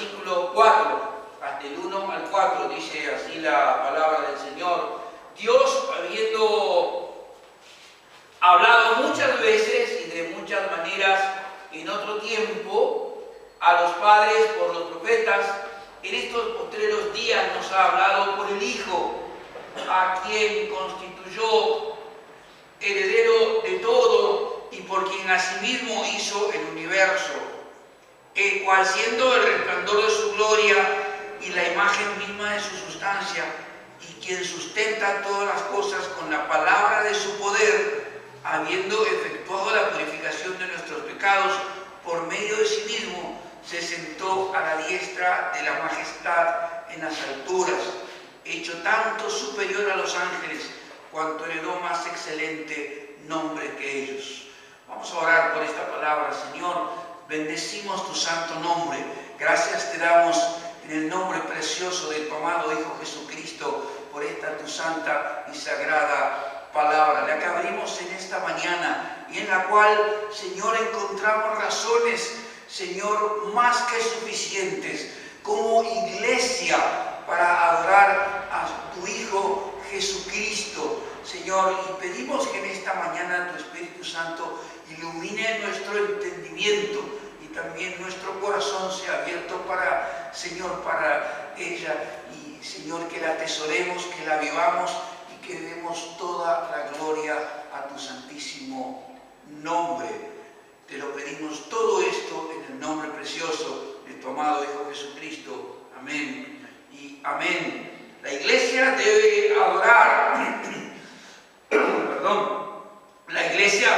versículo 4, hasta el 1 al 4, dice así la palabra del Señor. Dios, habiendo hablado muchas veces y de muchas maneras en otro tiempo a los padres por los profetas, en estos postreros días nos ha hablado por el Hijo, a quien constituyó heredero de todo y por quien asimismo hizo el universo, el cual siendo el resplandor de su gloria y la imagen misma de su sustancia, y quien sustenta todas las cosas con la palabra de su poder, habiendo efectuado la purificación de nuestros pecados por medio de sí mismo, se sentó a la diestra de la majestad en las alturas, hecho tanto superior a los ángeles, cuanto heredó más excelente nombre que ellos. Vamos a orar por esta palabra. Señor, bendecimos tu santo nombre. Gracias te damos en el nombre precioso de tu amado Hijo Jesucristo por esta tu santa y sagrada palabra, la que abrimos en esta mañana y en la cual, Señor, encontramos razones, Señor, más que suficientes como iglesia para adorar a tu Hijo Jesucristo, Señor, y pedimos que en esta mañana tu Espíritu Santo ilumine nuestro entendimiento y también nuestro corazón sea abierto para, Señor, para ella, y Señor, que la atesoremos, que la vivamos y que demos toda la gloria a tu santísimo nombre. Te lo pedimos todo esto en el nombre precioso de tu amado Hijo Jesucristo. Amén y amén. La iglesia debe adorar, la iglesia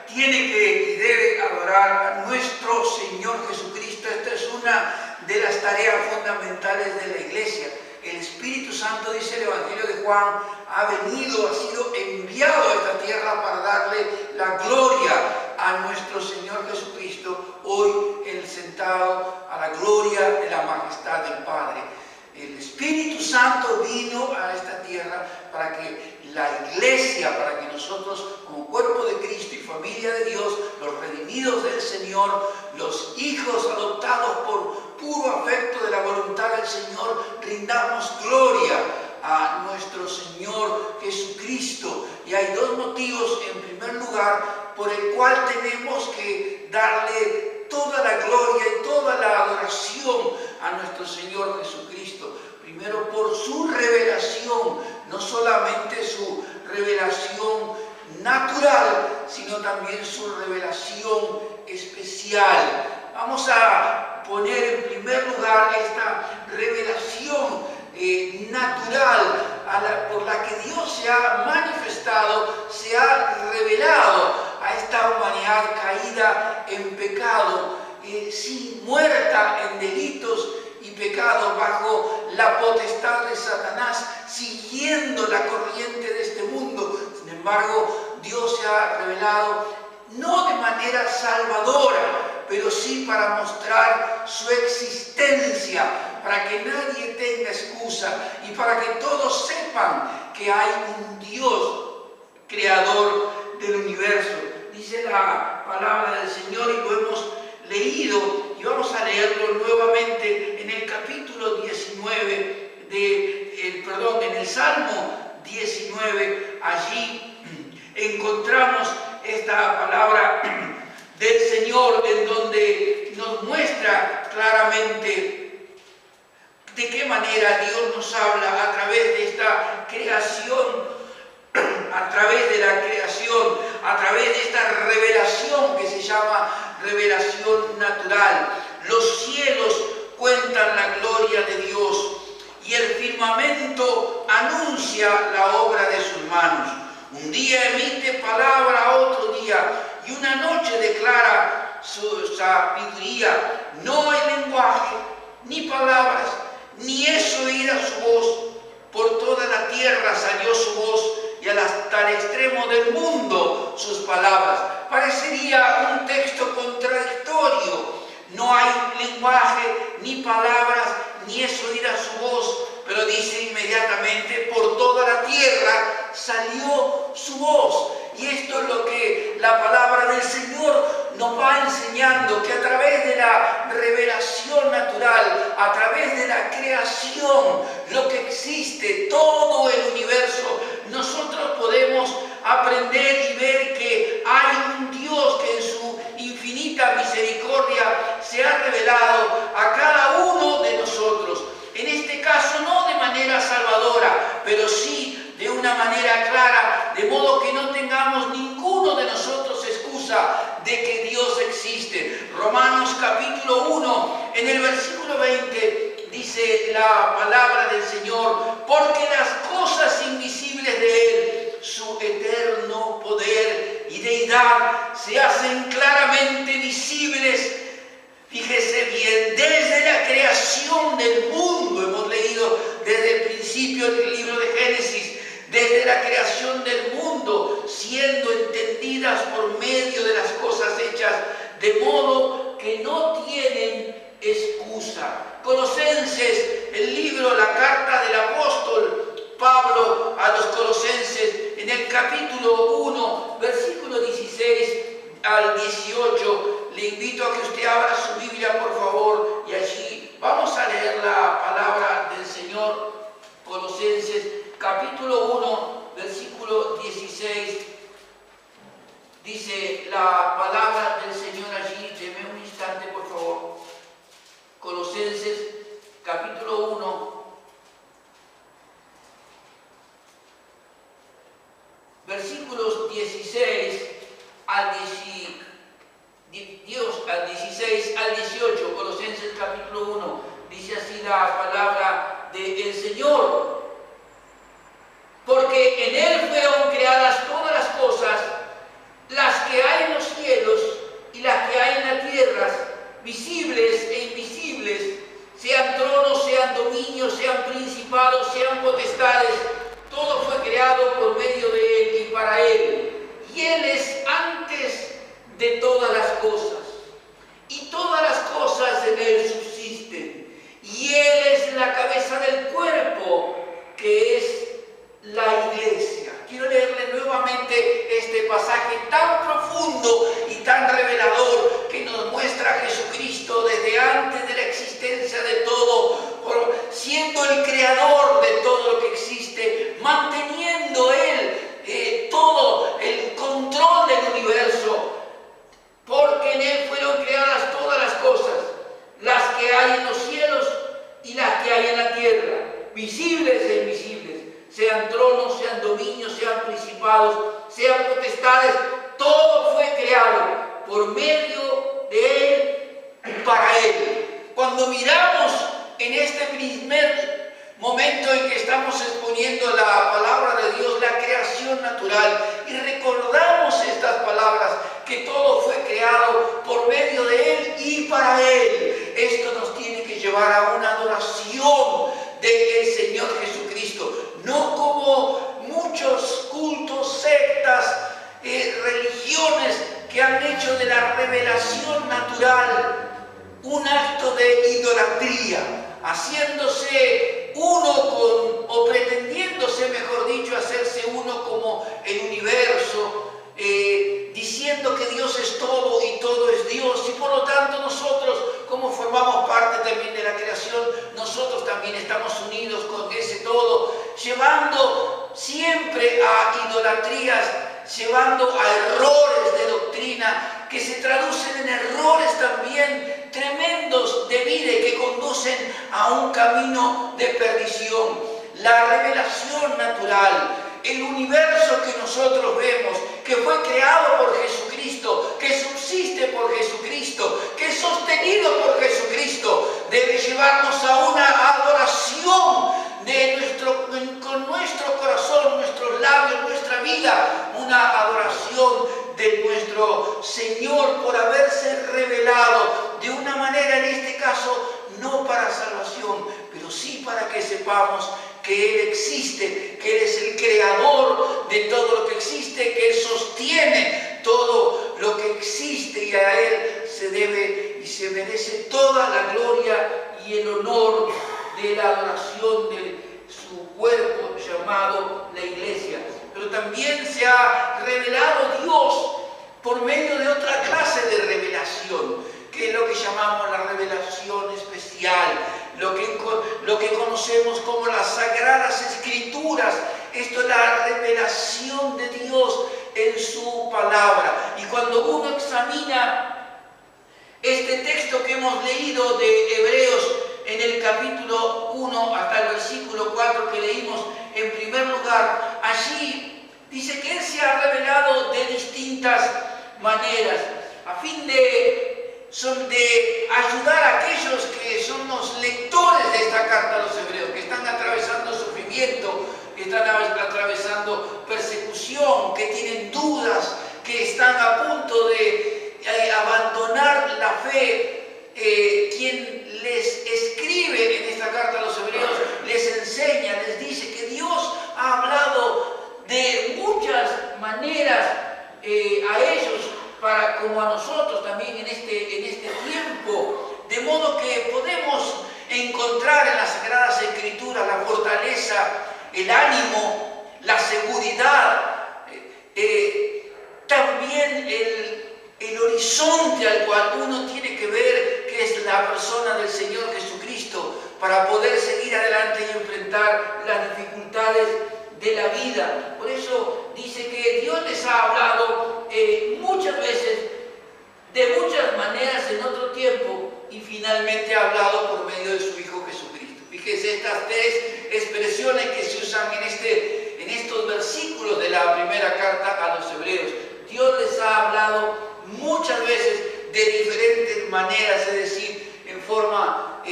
tiene que y debe adorar a nuestro Señor Jesucristo. Esta es una de las tareas fundamentales de la iglesia. El Espíritu Santo, dice el Evangelio de Juan, ha venido, ha sido enviado a esta tierra para darle la gloria a nuestro Señor Jesucristo, hoy Él sentado a la gloria de la majestad del Padre. El Espíritu Santo vino a esta tierra para que la iglesia, para que nosotros como cuerpo de Cristo y familia de Dios, los redimidos del Señor, los hijos adoptados por puro afecto de la voluntad del Señor, rindamos gloria a nuestro Señor Jesucristo. Y hay dos motivos, en primer lugar, por el cual tenemos que darle toda la gloria y toda la adoración a nuestro Señor Jesucristo. Primero, por su revelación, no solamente su revelación natural, sino también su revelación especial. Vamos a poner en primer lugar esta revelación natural por la que Dios se ha manifestado, se ha revelado a esta humanidad caída en pecado, sí, muerta en delitos y pecados, bajo la potestad de Satanás, siguiendo la corriente de este mundo. Sin embargo, Dios se ha revelado no de manera salvadora, pero sí para mostrar su existencia, para que nadie tenga excusa y para que todos sepan que hay un Dios creador del universo. Dice la palabra del Señor y lo hemos leído, y vamos a leerlo nuevamente en el capítulo 19 en el Salmo 19. Allí encontramos esta palabra del Señor, en donde nos muestra claramente de qué manera Dios nos habla a través de esta creación, a través de la creación, a través de esta revelación que se llama revelación natural. Los cielos cuentan la gloria de Dios y el firmamento anuncia la obra de sus manos. Un día emite palabra a otro día y una noche declara su sabiduría. No hay lenguaje, ni palabras, ni es oída su voz. Por toda la tierra salió su voz y hasta el extremo del mundo sus palabras. Parecería un texto contradictorio. No hay lenguaje, ni palabras, ni es oída su voz, pero dice inmediatamente, por toda la tierra salió su voz. Y esto es lo que la palabra del Señor nos va enseñando, que a través de la revelación natural, a se ha revelado a cada uno de nosotros. En este caso no de manera salvadora, pero sí de una manera clara, de modo que no tengamos ninguno de nosotros excusa de que Dios existe. Romanos capítulo 1, en el versículo 20, dice la palabra del Señor: porque las cosas invisibles de Él, su eterno poder y deidad, se hacen claramente visibles. Fíjese bien, desde la creación del mundo, hemos leído desde el principio del libro de Génesis, desde la creación del mundo, siendo entendidas por medio de las cosas hechas, de modo que no tienen excusa. Colosenses, el libro, la carta del apóstol Pablo a los Colosenses, en el capítulo 1, versículo 16 al 18, le invito a que usted abra su Biblia, por favor, y allí vamos a leer la palabra del Señor. Colosenses, capítulo 1, versículo 16, dice la palabra del Señor allí. Deme un instante, por favor. Colosenses, capítulo 1, versículos 16 al 18, Colosenses capítulo 1, dice así la palabra del Señor: porque en Él fueron creadas todas las cosas, las que hay en los cielos y las que hay en la tierra, visibles e invisibles, sean tronos, sean dominios, sean principados, sean potestades. Todo fue creado por medio de Él y para Él. Y Él es antes de todas las cosas. Y todas las cosas en Él subsisten. Y Él es la cabeza del cuerpo, que es la iglesia. Quiero leerle nuevamente este pasaje tan profundo y tan revelador que nos muestra a Jesucristo desde antes de la existencia de todo, siendo el creador de todo lo que existe, manteniendo Él todo el control del universo, porque en Él fueron creadas todas las cosas, las que hay en los cielos y las que hay en la tierra, visibles e invisibles, sean tronos, sean dominios, sean principados, sean potestades. Todo fue creado por medio de Él y para Él. Cuando miramos en este primer momento en que estamos exponiendo la palabra de Dios, la creación natural, y recordamos estas palabras, que todo fue creado por medio de Él y para Él, esto nos tiene que llevar a una adoración del Señor Jesucristo, no como muchos cultos, sectas, religiones que han hecho de la revelación natural un acto de idolatría, haciéndose uno con, o pretendiéndose, mejor dicho, hacerse uno como el universo, diciendo que Dios es todo y todo es Dios, y por lo tanto nosotros, como formamos parte también de la creación, nosotros también estamos unidos con ese todo, llevando siempre a idolatrías, llevando a errores de doctrina que se traducen en errores también tremendos de vida y que conducen a un camino de perdición. La revelación natural, el universo que nosotros vemos, que fue creado por Jesucristo, que subsiste por Jesucristo, que es sostenido por Jesucristo, debe llevarnos a una adoración con nuestro corazón, nuestros labios, nuestra vida, una adoración de nuestro Señor por haberse revelado de una manera, en este caso, no para salvación, pero sí para que sepamos que Él existe, que Él es el creador de todo lo que existe, que Él sostiene todo lo que existe, y a Él se debe y se merece toda la gloria y el honor de la adoración de su cuerpo llamado la iglesia. Pero también se ha revelado Dios por medio de otra clase de revelación, que es lo que llamamos la revelación especial, lo que conocemos como las Sagradas Escrituras. Esto es la revelación de Dios en su palabra. Y cuando uno examina Este texto que hemos leído de Hebreos en el capítulo 1 hasta el versículo 4 que leímos, en primer lugar, allí dice que Él se ha revelado de distintas maneras, a fin de ayudar a aquellos que son los lectores de esta carta a los hebreos, que están atravesando sufrimiento, que están atravesando persecución, que tienen dudas, que están a punto de abandonar la fe. Quien les escribe en esta carta a los hebreos les enseña, les dice que Dios ha hablado de muchas maneras a ellos, como a nosotros también en este tiempo, de modo que podemos encontrar en las Sagradas Escrituras la fortaleza, el ánimo, la seguridad, también el horizonte al cual uno tiene que ver, que es la persona del Señor Jesucristo, para poder seguir adelante y enfrentar las dificultades de la vida. Por eso dice que Dios les ha hablado muchas veces, de muchas maneras en otro tiempo, y finalmente ha hablado por medio de su Hijo Jesucristo. Fíjense estas tres expresiones que se usan en estos versículos de la primera carta a los hebreos. Dios les ha hablado muchas veces de diferentes maneras, es decir, en forma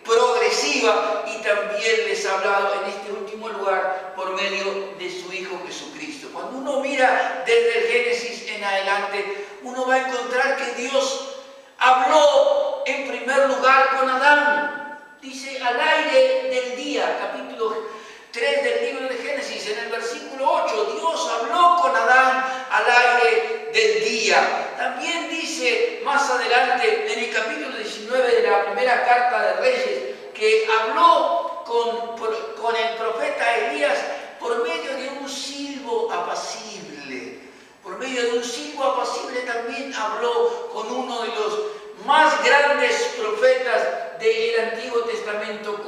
progresiva, y también les ha hablado en este último lugar por medio de su Hijo Jesucristo. Cuando uno mira desde el Génesis en adelante, uno va a encontrar que Dios habló en primer lugar con Adán. Dice, al aire del día, capítulo 3 del libro de Génesis, en el versículo 8, Dios habló con Adán al aire del día. También dice más adelante, en el capítulo 19 de la primera carta de Reyes, que habló con el profeta Elías por medio de un silbo apacible. Por medio de un silbo apacible también habló con uno de los más grandes profetas del Antiguo Testamento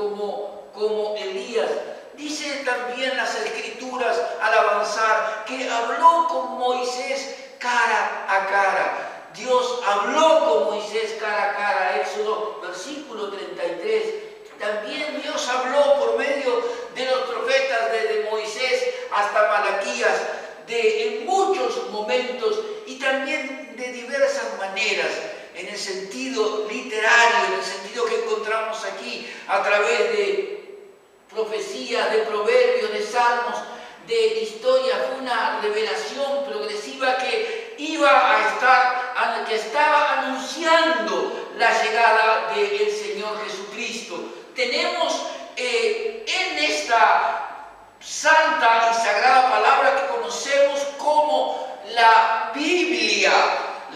como Elías. Dice también las Escrituras al avanzar que habló con Moisés cara a cara. Dios habló con Moisés cara a cara. Éxodo versículo 33. También Dios habló por medio de los profetas desde Moisés hasta Malaquías, en muchos momentos y también de diversas maneras, en el sentido literario, en el sentido que encontramos aquí, a través de profecías, de proverbios, de salmos, de historia. Fue una revelación progresiva que que estaba anunciando la llegada del Señor Jesucristo. Tenemos en esta santa y sagrada palabra que conocemos como la Biblia,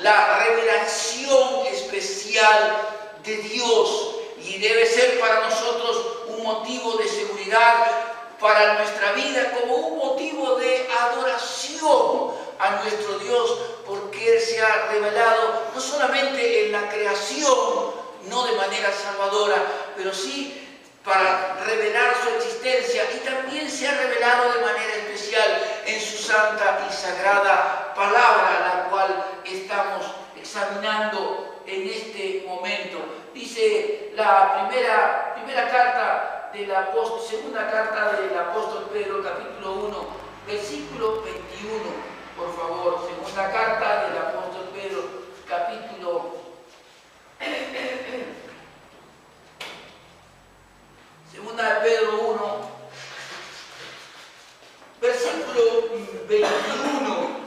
la revelación especial de Dios, y debe ser para nosotros un motivo de seguridad para nuestra vida, como un motivo de adoración a nuestro Dios, porque Él se ha revelado no solamente en la creación, no de manera salvadora, pero sí para revelar su existencia, y también se ha revelado de manera especial en su santa y sagrada palabra, la cual estamos examinando en este momento. Dice la primera carta del apóstol, segunda carta del apóstol Pedro, capítulo 1, versículo 21, por favor. Segunda carta del apóstol Pedro, capítulo segunda de Pedro 1, versículo 21.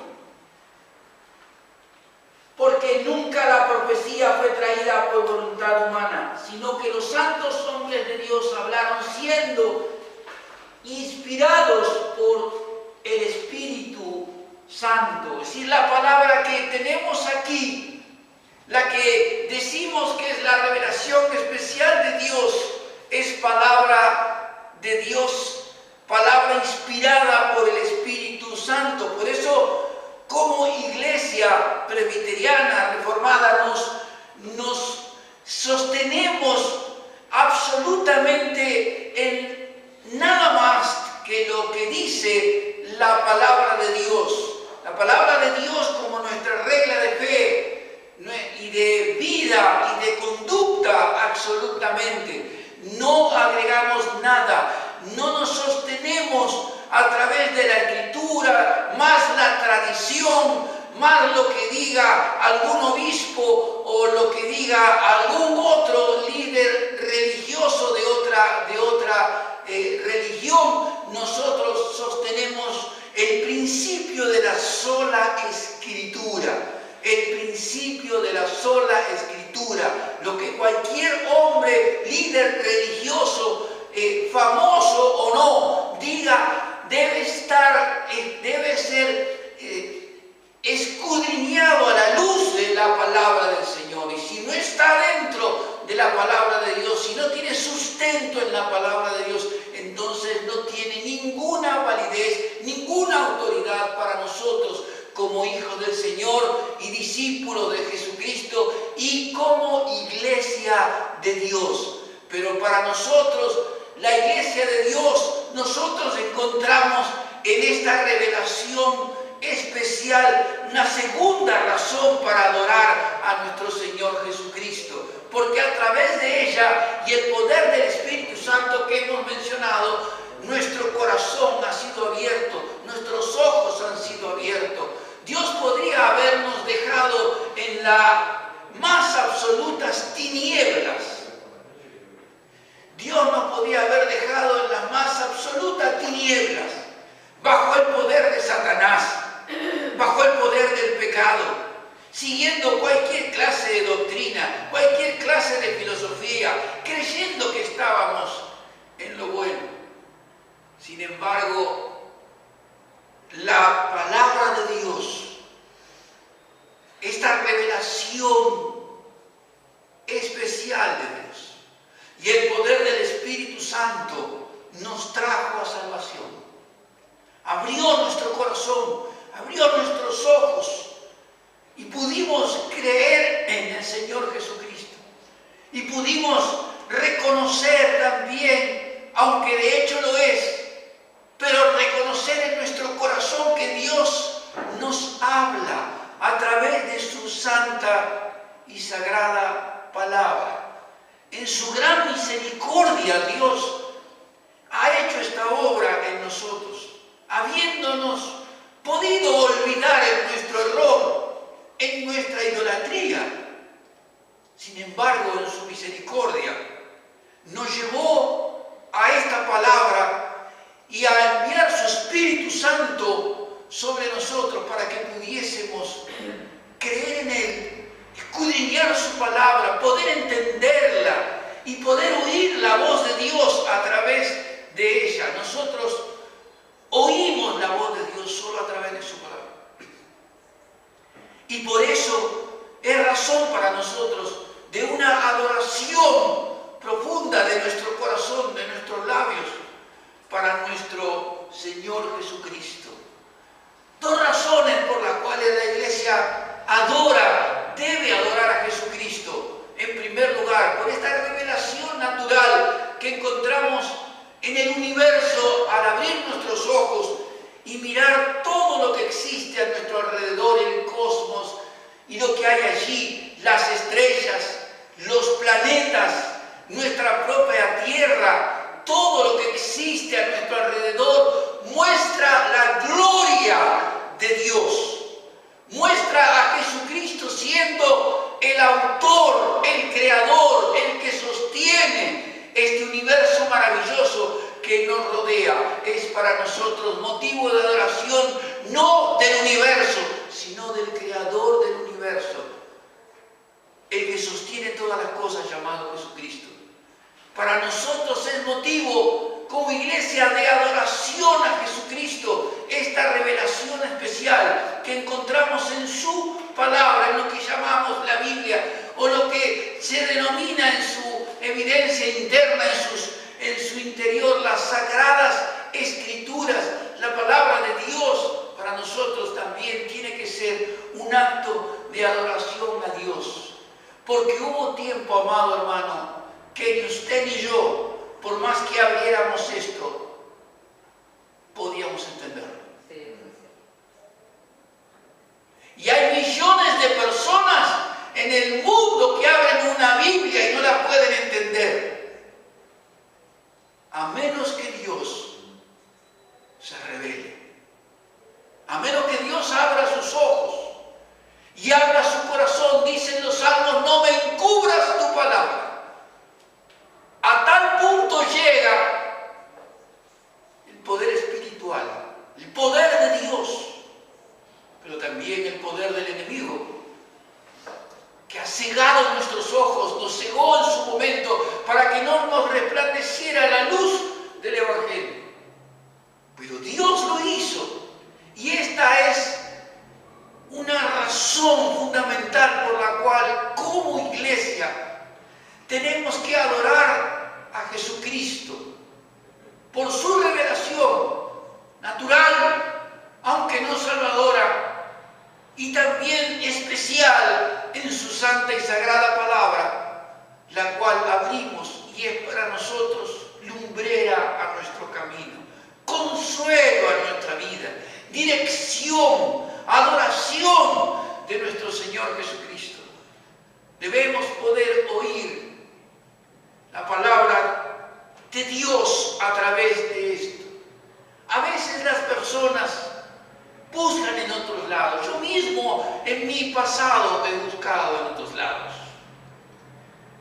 Porque nunca la profecía fue traída por voluntad humana, sino que los santos hombres de Dios hablaron siendo inspirados por el Espíritu Santo. Es decir, la palabra que tenemos aquí, la que decimos que es la revelación especial de Dios, es palabra de Dios, palabra inspirada por el Espíritu Santo. Por eso, como iglesia presbiteriana reformada, nos sostenemos absolutamente en nada más que lo que dice la palabra de Dios. La palabra de Dios como nuestra regla de fe, y de vida y de conducta absolutamente. No agregamos nada, no nos sostenemos a través de la Escritura, más la tradición, más lo que diga algún obispo o lo que diga algún otro líder religioso de otra religión. Nosotros sostenemos el principio de la sola Escritura, el principio de la sola Escritura, lo que cualquier hombre, líder religioso, famoso o no, diga, debe ser escudriñado a la luz de la palabra del Señor. Y si no está dentro de la palabra de Dios, si no tiene sustento en la palabra de Dios, entonces no tiene ninguna validez, ninguna autoridad para nosotros como hijos del Señor y discípulos de Jesucristo y como iglesia de Dios. Pero para nosotros, la iglesia de Dios, nosotros encontramos en esta revelación especial una segunda razón para adorar a nuestro Señor Jesucristo, porque a través de ella y el poder del Espíritu Santo que hemos mencionado, nuestro corazón ha sido abierto, nuestros ojos han sido abiertos. Dios podría habernos dejado en las más absolutas tinieblas. Dios nos podía haber dejado en las más absolutas tinieblas, bajo el poder de Satanás, bajo el poder del pecado, siguiendo cualquier clase de doctrina, cualquier clase de filosofía, creyendo que estábamos en lo bueno. Sin embargo, la palabra de Dios, esta revelación especial de Dios y el poder del Espíritu Santo nos trajo a salvación. Abrió nuestro corazón, abrió nuestros ojos y pudimos creer en el Señor Jesucristo. Y pudimos reconocer también, aunque de hecho lo es, pero reconocer en nuestro corazón que Dios nos habla a través de su santa y sagrada palabra. En su gran misericordia Dios ha hecho esta obra en nosotros, habiéndonos podido olvidar en nuestro error, en nuestra idolatría. Sin embargo, en su misericordia nos llevó a esta palabra y a enviar su Espíritu Santo sobre nosotros para que pudiésemos creer en Él, escudriñar su palabra, poder entenderla y poder oír la voz de Dios a través de ella. Nosotros oímos la voz de Dios solo a través de su palabra. Y por eso es razón para nosotros de una adoración profunda de nuestro corazón, de nuestros labios, para nuestro Señor Jesucristo. Dos razones por las cuales la iglesia debe adorar a Jesucristo. En primer lugar, por esta revelación natural que encontramos en el universo al abrir nuestros ojos y mirar todo lo que existe a nuestro alrededor, el cosmos y lo que hay allí, las estrellas, los planetas, nuestra propia tierra, todo lo que existe a nuestro alrededor muestra la gloria de Dios, muestra a Jesucristo siendo el autor, el creador, el que sostiene este universo maravilloso que nos rodea. Es para nosotros motivo de adoración, no del universo, sino del creador del universo, el que sostiene todas las cosas, llamado Jesucristo. Para nosotros es motivo como iglesia de adoración a Jesucristo, esta revelación especial que encontramos en su palabra, en lo que llamamos la Biblia, o lo que se denomina en su evidencia interna, en su interior, las sagradas escrituras. La palabra de Dios para nosotros también tiene que ser un acto de adoración a Dios, porque hubo tiempo, amado hermano, que ni usted ni yo, por más que abriéramos esto, podíamos entenderlo. Y hay millones de personas para que no nos resplandeciera la luz del Evangelio. Pero Dios lo hizo, y esta es una razón fundamental por la cual como iglesia tenemos que adorar a Jesucristo por su revelación natural, aunque no salvadora, y también especial en su santa y sagrada palabra, la cual abrimos y es para nosotros lumbrera a nuestro camino, consuelo a nuestra vida, dirección, adoración de nuestro Señor Jesucristo. Debemos poder oír la palabra de Dios a través de esto. A veces las personas buscan en otros lados. Yo mismo en mi pasado he buscado en otros lados.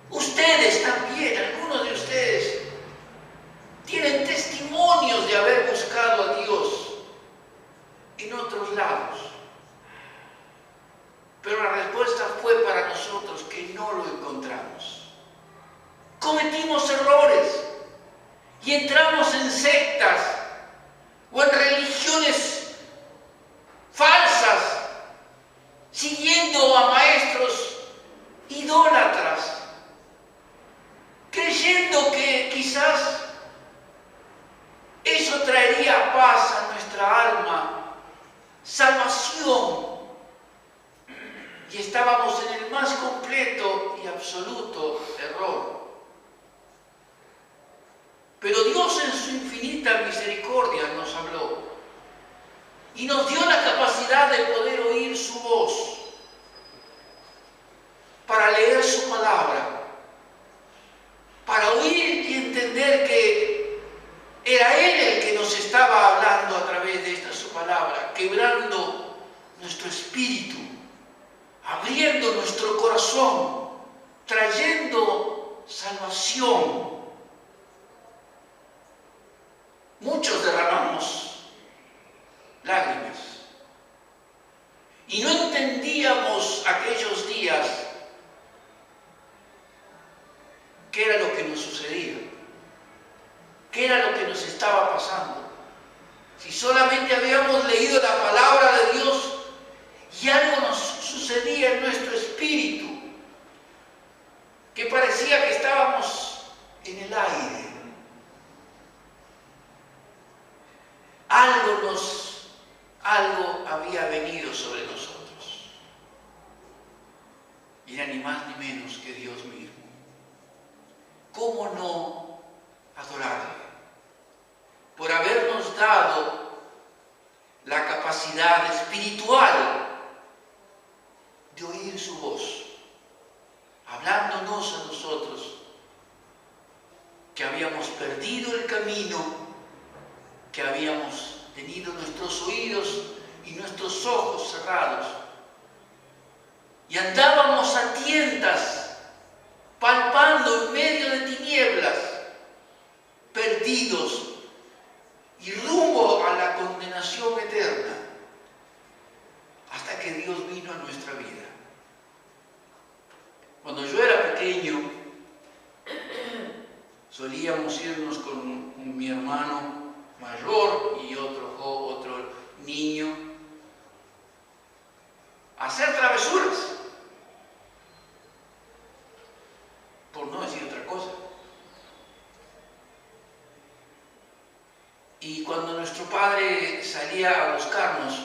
Ustedes también, algunos de ustedes, tienen testimonios de haber buscado a Dios en otros lados. Pero la respuesta fue para nosotros que no lo encontramos. Cometimos errores y entramos en sectas o en religiones falsas, siguiendo a maestros idólatras, creyendo que quizás eso traería paz a nuestra alma, salvación. Y estábamos en el más completo y absoluto error. Pero Dios en su infinita misericordia nos habló y nos dio la capacidad de poder oír su voz, para leer su palabra, para oír y entender que era Él el que nos estaba hablando a través de esta su palabra, quebrando nuestro espíritu, abriendo nuestro corazón, trayendo salvación. Muchos derramamos lágrimas y no entendíamos aquellos días qué era lo que nos sucedía, qué era lo que nos estaba pasando. Si solamente habíamos leído la palabra de Dios y algo nos sucedía en nuestro espíritu, que parecía que estábamos en el aire. Algo había venido sobre nosotros. Y era ni más ni menos que Dios mismo. ¿Cómo no adorarle? Por habernos dado la capacidad espiritual de oír su voz, hablándonos a nosotros, que habíamos perdido el camino, que habíamos tenido nuestros oídos y nuestros ojos cerrados, y andábamos a tientas, palpando en medio de tinieblas, perdidos y rumbo a la condenación eterna, hasta que Dios vino a nuestra vida. Cuando yo era pequeño, solíamos irnos con mi hermano mayor y otro niño a hacer travesuras, por no decir otra cosa. Y cuando nuestro padre salía a buscarnos,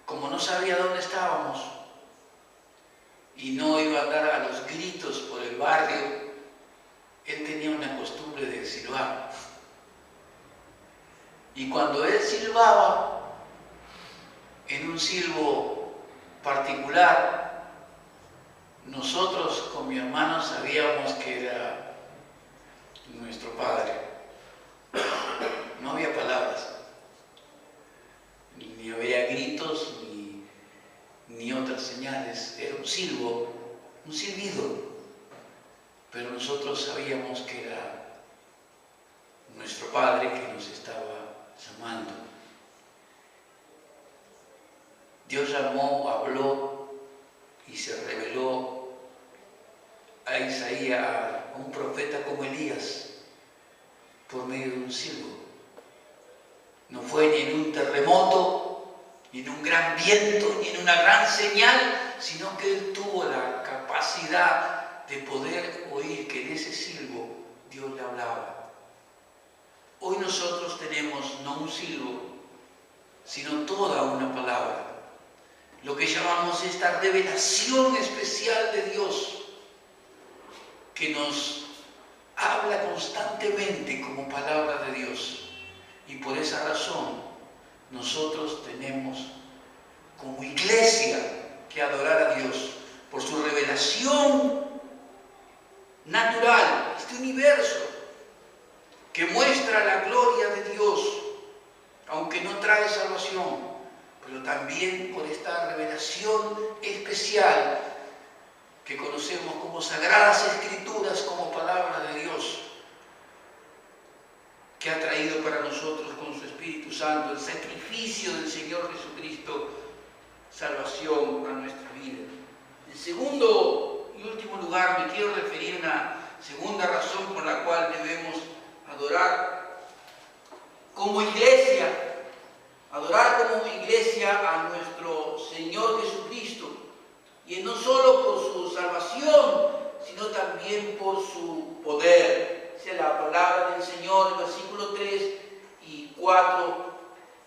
como no sabía dónde estábamos y no iba a andar a los gritos por el barrio, él tenía una costumbre de silbar. Y cuando él silbaba, en un silbo particular, nosotros con mi hermano sabíamos que era nuestro padre. No había palabras, ni había gritos, ni otras señales. Era un silbo, un silbido. Pero nosotros sabíamos que era nuestro Padre que nos estaba llamando. Dios llamó, habló y se reveló Isaías a un profeta como Elías por medio de un silbo. No fue ni en un terremoto, ni en un gran viento, ni en una gran señal, sino que él tuvo la capacidad de poder oír que en ese silbo Dios le hablaba. Hoy nosotros tenemos no un silbo, sino toda una palabra. Lo que llamamos esta revelación especial de Dios, que nos habla constantemente como palabra de Dios. Y por esa razón nosotros tenemos como iglesia que adorar a Dios por su revelación natural, este universo que muestra la gloria de Dios, aunque no trae salvación, pero también por esta revelación especial que conocemos como Sagradas Escrituras, como palabra de Dios, que ha traído para nosotros con su Espíritu Santo el sacrificio del Señor Jesucristo, salvación a nuestra vida. En segundo y último lugar, me quiero referir a una segunda razón por la cual debemos adorar como iglesia, a nuestro Señor Jesucristo, y no solo por su salvación, sino también por su poder. Dice la palabra del Señor, versículos 3 y 4,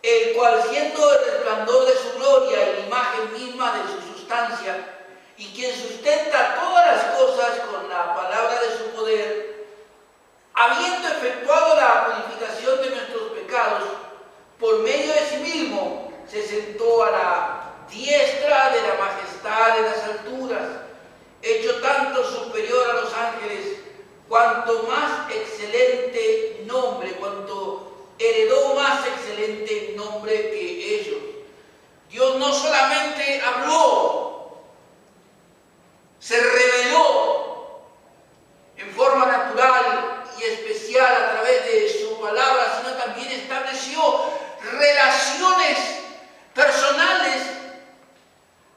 el cual siendo el resplandor de su gloria y la imagen misma de su sustancia, y quien sustenta todas las cosas con la palabra de su poder, habiendo efectuado la purificación de nuestros pecados, por medio de sí mismo, se sentó a la diestra de la majestad de las alturas, hecho tanto superior a los ángeles, cuanto más excelente nombre, cuanto heredó más excelente nombre que ellos. Dios no solamente habló, se reveló en forma natural y especial a través de su palabra, sino también estableció relaciones personales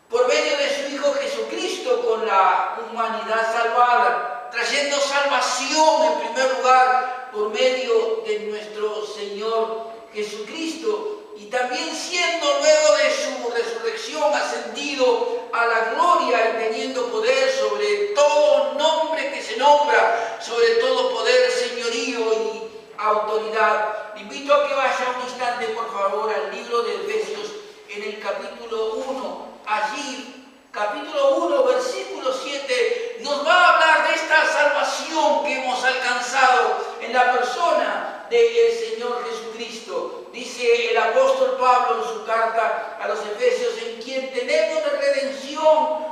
por medio de su Hijo Jesucristo con la humanidad salvada, trayendo salvación en primer lugar por medio de nuestro Señor Jesucristo, y también siendo luego de su resurrección ascendido a la gloria y teniendo poder sobre todo nombre que se nombra, sobre todo poder, señorío y autoridad. Le invito a que vaya un instante, por favor, al libro de Efesios en el capítulo 1. Allí, capítulo 1, versículo 7, nos va a hablar de esta salvación que hemos alcanzado en la persona del Señor Jesucristo. Dice el apóstol Pablo en su carta a los Efesios, en quien tenemos redención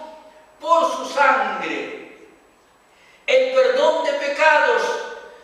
por su sangre, el perdón de pecados,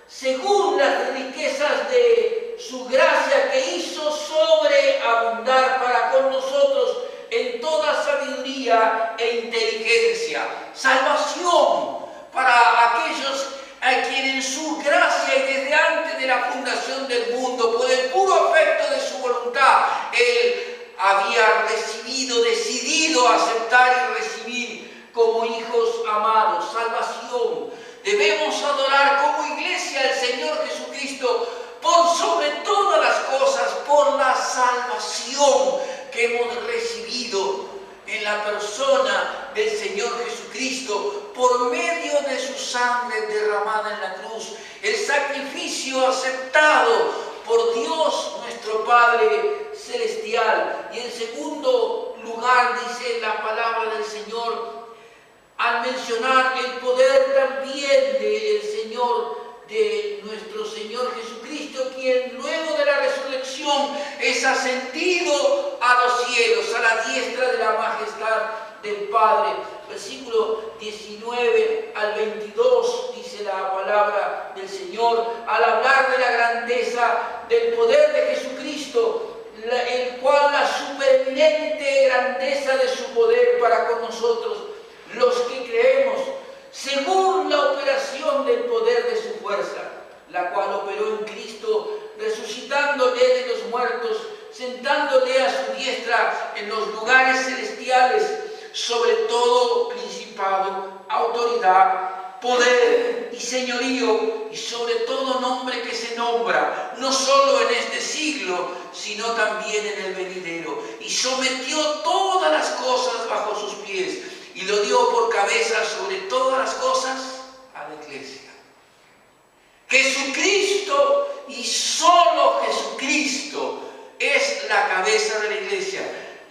según las riquezas de su gracia que hizo sobreabundar para con nosotros en toda sabiduría e inteligencia. Salvación para aquellos a quienes en su gracia y desde antes de la fundación del mundo, por el puro afecto de su voluntad, Él había decidido aceptar y recibir como hijos amados. Salvación. Debemos adorar como iglesia al Señor Jesucristo por sobre todas las cosas, por la salvación que hemos recibido en la persona del Señor Jesucristo, por medio de su sangre derramada en la cruz, el sacrificio aceptado por Dios nuestro Padre Celestial. Y en segundo lugar, dice la palabra del Señor, al mencionar el poder también del Señor, de nuestro Señor Jesucristo, quien luego de la resurrección es ascendido a los cielos, a la diestra de la majestad del Padre. Versículo 19 al 22 dice la palabra del Señor, al hablar de la grandeza del poder de Jesucristo, el cual la supereminente grandeza de su poder para con nosotros, los que creemos, según la operación del poder de su fuerza, la cual operó en Cristo, resucitándole de los muertos, sentándole a su diestra en los lugares celestiales, sobre todo principado, autoridad poder y señorío y sobre todo nombre que se nombra, no solo en este siglo, sino también en el venidero. Y sometió todas las cosas bajo sus pies y lo dio por cabeza sobre todas las cosas a la iglesia. Jesucristo y solo Jesucristo es la cabeza de la iglesia,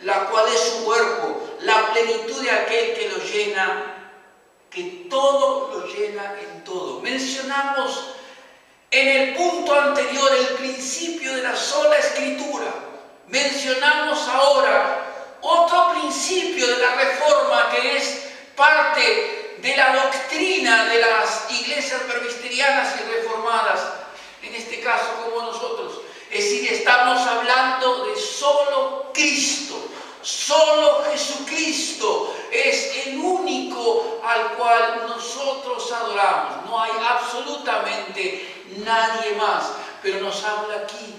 la cual es su cuerpo, la plenitud de aquel que lo llena, que todo lo llena en todo. Mencionamos en el punto anterior el principio de la sola escritura. Mencionamos ahora otro principio de la reforma que es parte de la doctrina de las iglesias presbiterianas y reformadas, en este caso como nosotros. Es decir, estamos hablando de solo Cristo. Solo Jesucristo es el único al cual nosotros adoramos. No hay absolutamente nadie más. Pero nos habla aquí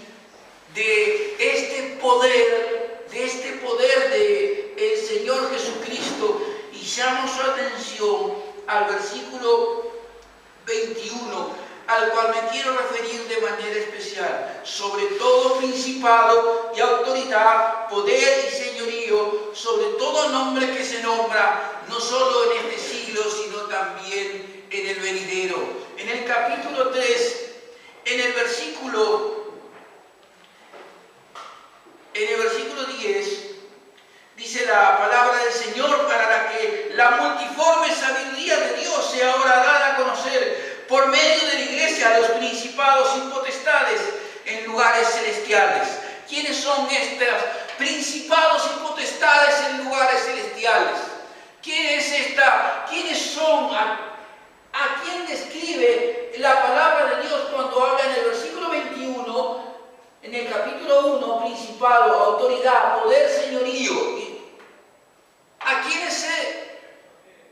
de este poder, del Señor Jesucristo. Y llamo su atención al versículo 21, al cual me quiero referir de manera especial. Sobre todo principado y autoridad, poder y señorío, sobre todo nombre que se nombra, no solo en este siglo, sino también en el venidero. En el capítulo 3, en el versículo 10, dice la palabra del Señor: para que la multiforme sabiduría de Dios sea ahora dada a conocer por medio de la iglesia a los principados y potestades en lugares celestiales. ¿Quiénes son estos principados y potestades en lugares celestiales? ¿Quiénes son? ¿A quién describe la palabra de Dios cuando habla en el versículo 21, en el capítulo 1, principado, autoridad, poder, señorío? ¿A quiénes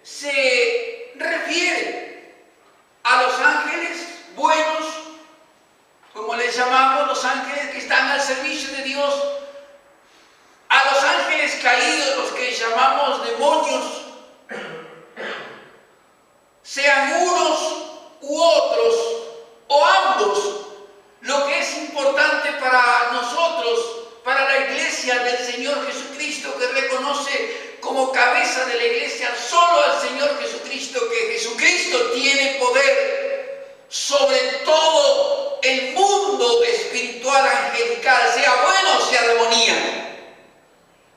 se refiere? A los ángeles buenos, como les llamamos, los ángeles que están al servicio de Dios, a los ángeles caídos, los que llamamos demonios, sean unos u otros o ambos. Lo que es importante para nosotros, para la iglesia del Señor Jesucristo, que reconoce como cabeza de la iglesia solo al Señor Jesucristo, que Jesucristo tiene poder sobre todo el mundo espiritual angelical, sea bueno o sea demoníaco.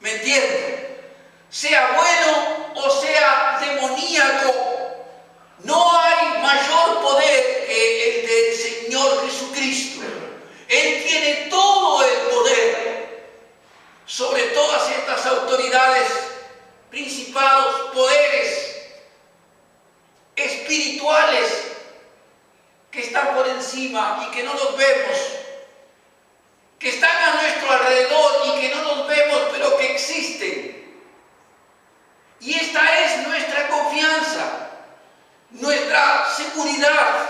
¿Me entienden? Sea bueno o sea demoníaco, no hay mayor poder que el del Señor Jesucristo. Él tiene todo el poder sobre todas estas autoridades, principados, poderes espirituales que están por encima y que no los vemos, que están a nuestro alrededor y que no los vemos, pero que existen. Y esta es nuestra confianza, nuestra seguridad,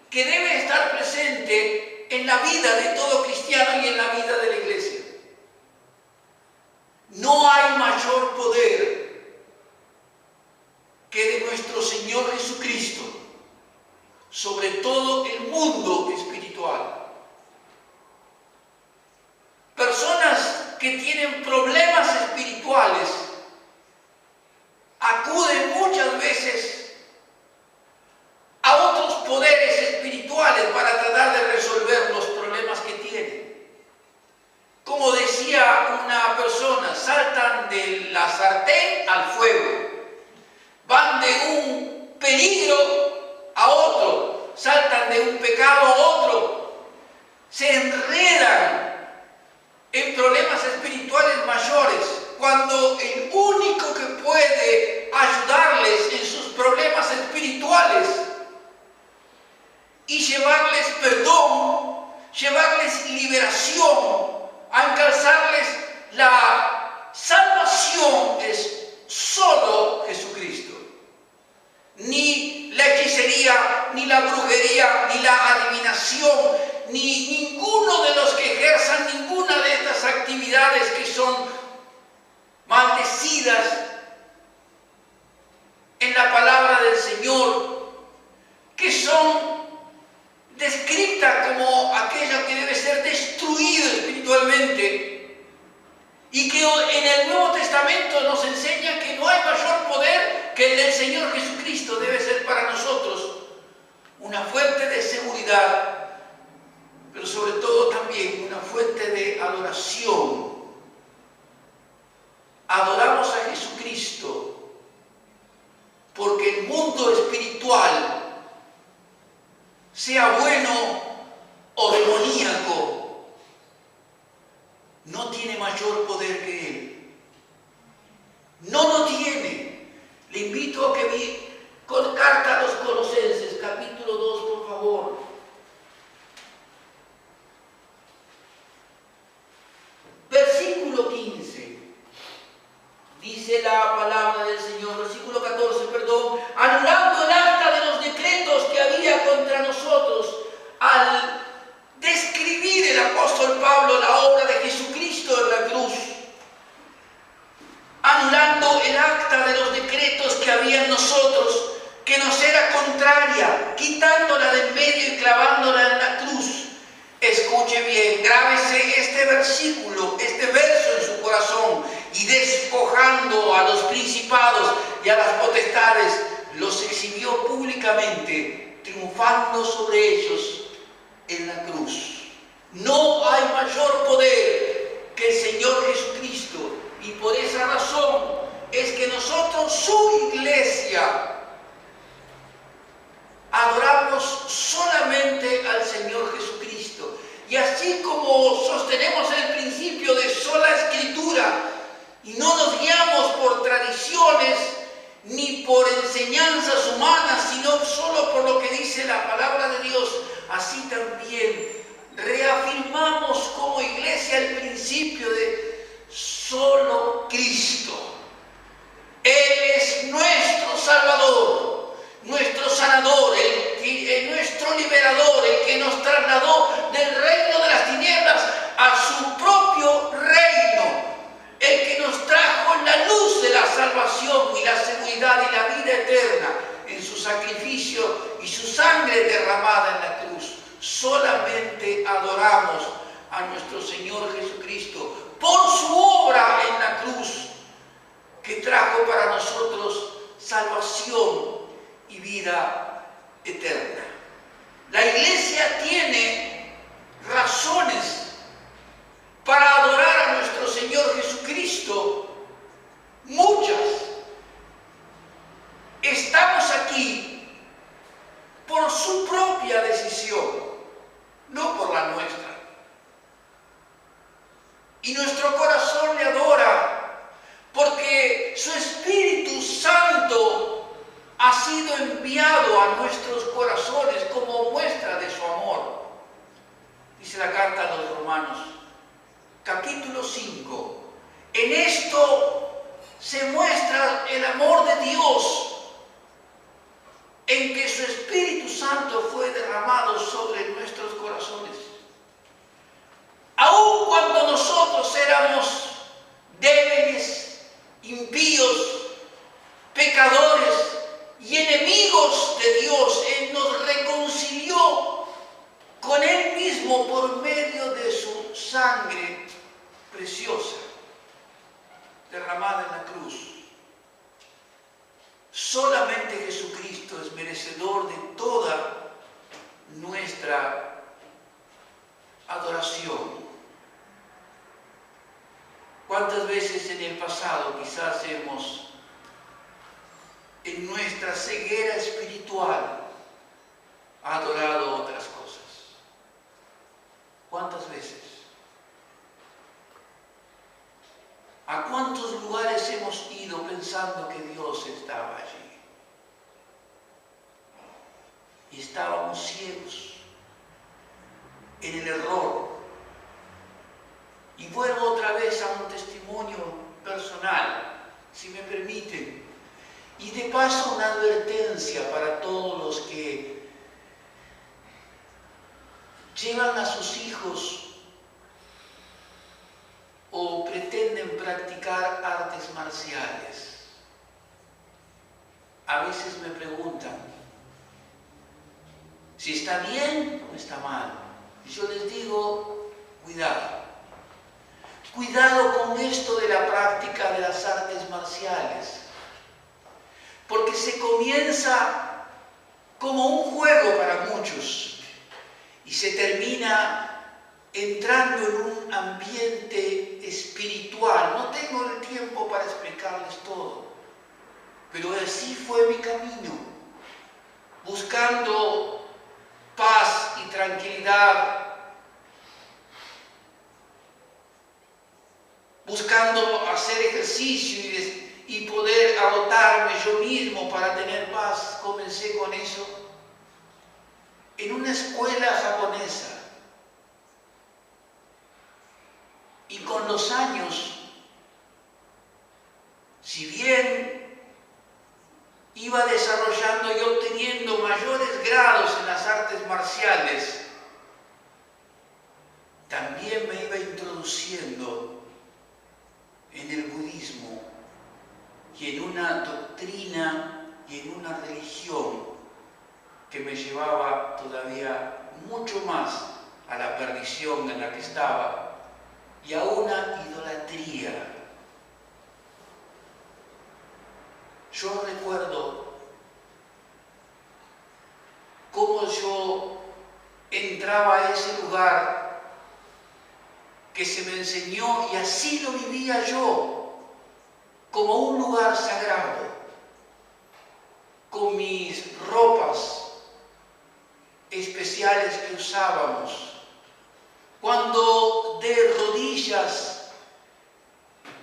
que debe estar presente en la vida de todo cristiano y en la vida de la iglesia. No hay mayor poder que de nuestro Señor Jesucristo sobre todo el mundo espiritual. Personas que tienen problemas espirituales acuden muchas veces a otros poderes espirituales para tratar de resolver los problemas que tienen. Como decía una persona, saltan de la sartén al fuego, van de un peligro a otro, saltan de un pecado a otro, se enredan en problemas espirituales mayores, cuando el único que puede ayudarles en sus problemas espirituales y llevarles perdón, llevarles liberación, alcanzarles la salvación es solo Jesucristo. Ni la hechicería, ni la brujería, ni la adivinación, ni ninguno de los que ejerzan ninguna de estas actividades que son maldecidas en la palabra del Señor que el mundo espiritual, sea bueno o demoníaco, no tiene mayor poder que Él. No lo tiene. Le invito a que con carta a los Colosenses, capítulo 2, por favor. Versículo 15. Dice la palabra del Señor, versículo 14, perdón, anulando el acta de los decretos que había contra nosotros, al describir el apóstol Pablo la obra de Jesucristo en la cruz, anulando el acta de los decretos que había en nosotros, que nos era contraria, quitándola de en medio y clavándola en la cruz. Escuche bien, grábese este versículo, este verso en su corazón, y despojando a los principados y a las potestades, los exhibió públicamente, triunfando sobre ellos en la cruz. No hay mayor poder que el Señor Jesucristo, y por esa razón es que nosotros, su iglesia, adoramos solamente al Señor Jesucristo. Y así como sostenemos el principio de sola escritura y no nos guiamos por tradiciones ni por enseñanzas humanas, sino solo por lo que dice la palabra de Dios, así también reafirmamos como iglesia el principio de solo Cristo. Él es nuestro Salvador, nuestro sanador, nuestro liberador, el que nos trasladó del reino de las tinieblas a su propio reino, el que nos trajo la luz de la salvación y la seguridad y la vida eterna en su sacrificio y su sangre derramada en la cruz. Solamente adoramos a nuestro Señor Jesucristo por su obra en la cruz, que trajo para nosotros salvación y vida eterna. La iglesia tiene razones para adorar a nuestro Señor Jesucristo, muchas. Estamos aquí por su propia decisión, no por la nuestra. Y nuestro corazón le adora porque su Espíritu Santo ha sido enviado a nuestros corazones como muestra de su amor. Dice la carta a los Romanos, capítulo 5. En esto se muestra el amor de Dios, en que su Espíritu Santo fue derramado sobre nuestros corazones. Aun cuando nosotros éramos débiles, impíos, pecadores y enemigos de Dios, Él nos reconcilió con Él mismo por medio de su sangre preciosa derramada en la cruz. Solamente Jesucristo es merecedor de toda nuestra adoración. ¿Cuántas veces en el pasado quizás hemos, en nuestra ceguera espiritual, adorado otras cosas? ¿Cuántas veces? ¿A cuántos lugares hemos ido pensando que Dios estaba allí? Y estábamos ciegos en el error. Y vuelvo otra vez a un testimonio personal, si me permiten. Y de paso una advertencia para todos los que llevan a sus hijos o pretenden practicar artes marciales. A veces me preguntan si está bien o está mal. Y yo les digo, cuidado. Cuidado con esto de la práctica de las artes marciales. Porque se comienza como un juego para muchos y se termina entrando en un ambiente espiritual. No tengo el tiempo para explicarles todo. Pero así fue mi camino, buscando paz y tranquilidad, buscando hacer ejercicio y poder agotarme yo mismo para tener paz. Comencé con eso en una escuela japonesa. Y con los años, si bien iba desarrollando y obteniendo mayores grados en las artes marciales, también me iba introduciendo en el budismo y en una doctrina y en una religión que me llevaba todavía mucho más a la perdición en la que estaba y a una idolatría. Yo recuerdo cómo yo entraba a ese lugar que se me enseñó y así lo vivía yo, como un lugar sagrado, con mis ropas especiales que usábamos. Cuando de rodillas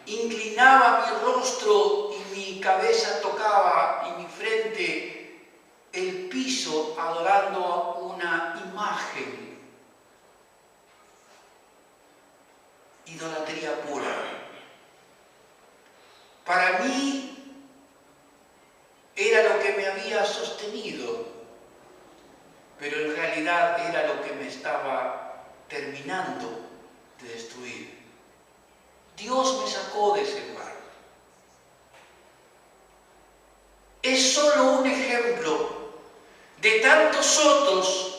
inclinaba mi rostro y mi cabeza tocaba y mi frente el piso adorando una imagen. Idolatría pura. Para mí era lo que me había sostenido, pero en realidad era lo que me estaba terminando de destruir. Dios me sacó de ese lugar. Es solo un ejemplo de tantos otros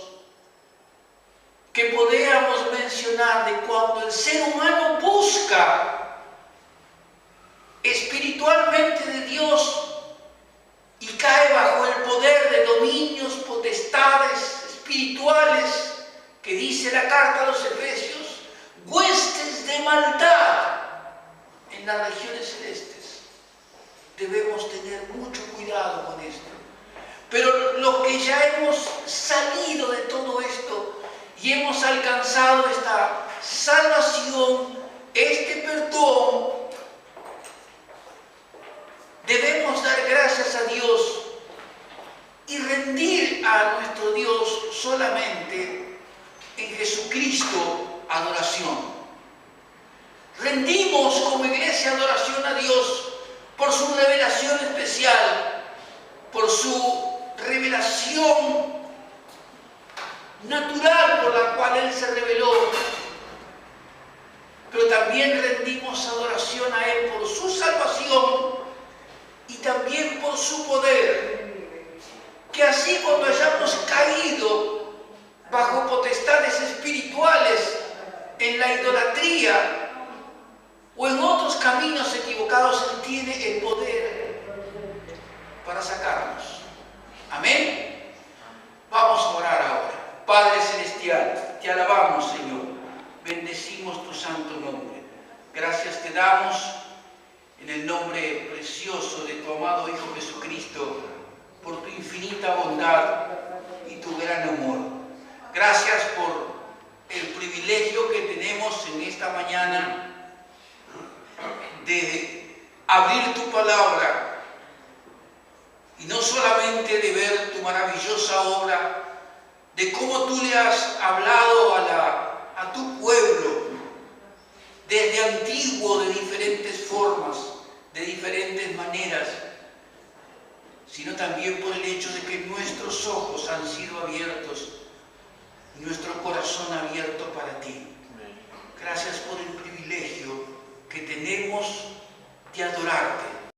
que podríamos mencionar de cuando el ser humano busca espiritualmente de Dios y cae bajo el poder de dominios, potestades espirituales, que dice la carta a los Efesios, huestes de maldad en las regiones celestes. Debemos tener mucho cuidado con esto. Pero los que ya hemos salido de todo esto y hemos alcanzado esta salvación, este perdón, debemos dar gracias a Dios y rendir a nuestro Dios solamente en Jesucristo adoración. Rendimos como iglesia adoración a Dios por su revelación especial, por su revelación natural por la cual Él se reveló, pero también rendimos adoración a Él por su salvación y también por su poder, que así cuando hayamos caído bajo potestades espirituales en la idolatría o en otros caminos equivocados, Él tiene el poder para sacarnos. Amén. Vamos a orar ahora. Padre Celestial, te alabamos, Señor. Bendecimos tu santo nombre. Gracias te damos en el nombre precioso de tu amado Hijo Jesucristo por tu infinita bondad y tu gran amor. Gracias por el privilegio que tenemos en esta mañana de abrir tu palabra y no solamente de ver tu maravillosa obra, de cómo tú le has hablado a tu pueblo desde antiguo de diferentes formas, de diferentes maneras, sino también por el hecho de que nuestros ojos han sido abiertos, nuestro corazón abierto para ti. Gracias por el privilegio que tenemos de adorarte,